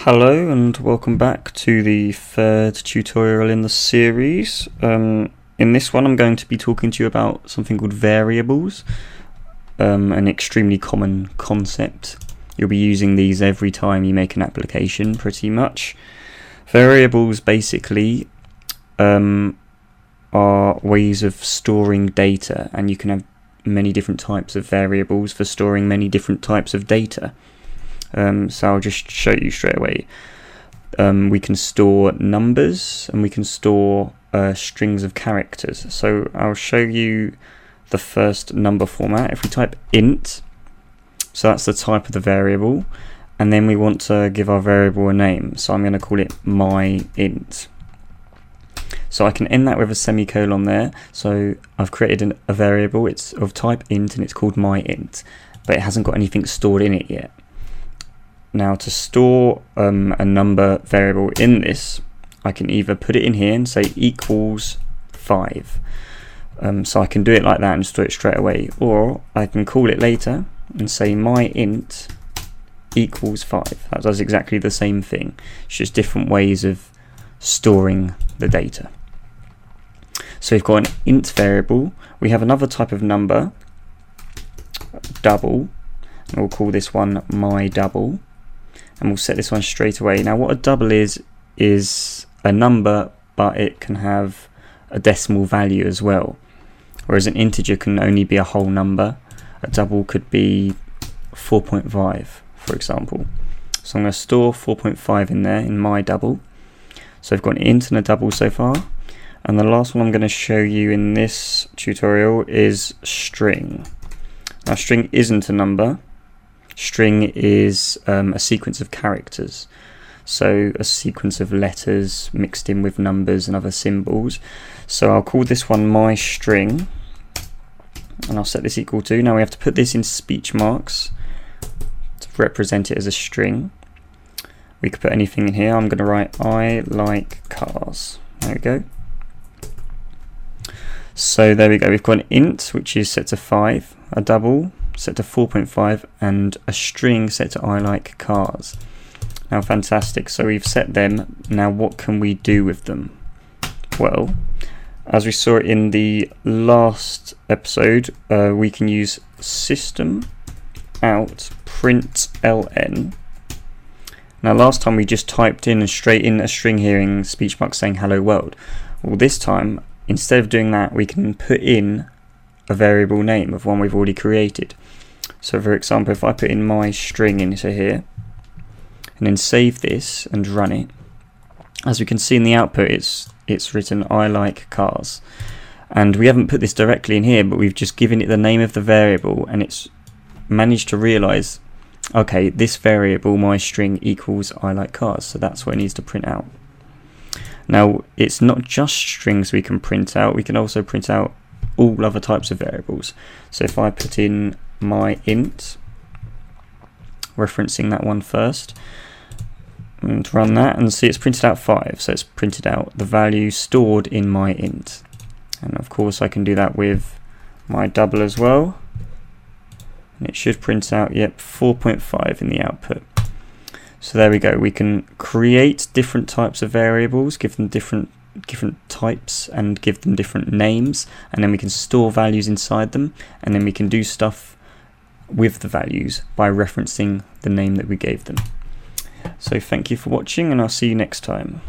Hello and welcome back to the third tutorial in the series. In this one I'm going to be talking to you about something called variables, an extremely common concept. You'll be using these every time you make an application pretty much. Variables basically are ways of storing data, and you can have many different types of variables for storing many different types of data. So I'll just show you straight away. We can store numbers and we can store strings of characters. So I'll show you the first number format. If we type int, so that's the type of the variable, and then we want to give our variable a name. So I'm going to call it myInt. So I can end that with a semicolon there. So I've created a variable. It's of type int and it's called myInt, but it hasn't got anything stored in it yet. Now to store a number variable in this, I can either put it in here and say equals 5. So I can do it like that and store it straight away, or I can call it later and say myInt equals 5. That does exactly the same thing. It's just different ways of storing the data. So we've got an int variable. We have another type of number, double, and we'll call this one myDouble. And we'll set this one straight away. Now what a double is a number, but it can have a decimal value as well. Whereas an integer can only be a whole number. A double could be 4.5, for example. So I'm going to store 4.5 in there in myDouble. So I've got an int and a double so far. And the last one I'm going to show you in this tutorial is string. Now string isn't a number. String is a sequence of characters, so a sequence of letters mixed in with numbers and other symbols. So I'll call this one myString, and I'll set this equal to. Now we have to put this in speech marks to represent it as a string. We could put anything in here. I'm going to write I like cars. There we go. So there we go. We've got an int which is set to 5, a double set to 4.5, and a string set to I like cars. Now fantastic, so we've set them. Now what can we do with them? Well, as we saw in the last episode, we can use system out println. Now last time we just typed in and straight in a string here in speech marks saying hello world. Well, this time instead of doing that, we can put in a variable name of one we've already created. So for example, if I put in my string into here and then save this and run it, as we can see in the output, it's written I like cars, and we haven't put this directly in here, but we've just given it the name of the variable, and it's managed to realize, okay, this variable my string equals I like cars, so that's what it needs to print out. Now it's not just strings we can print out, we can also print out all other types of variables. So if I put in myInt, referencing that one first, and run that, and see it's printed out 5, so it's printed out the value stored in myInt. And of course I can do that with myDouble as well, and it should print out, yep, 4.5 in the output. So there we go. We can create different types of variables, give them different types and give them different names, and then we can store values inside them, and then we can do stuff with the values by referencing the name that we gave them. So thank you for watching, and I'll see you next time.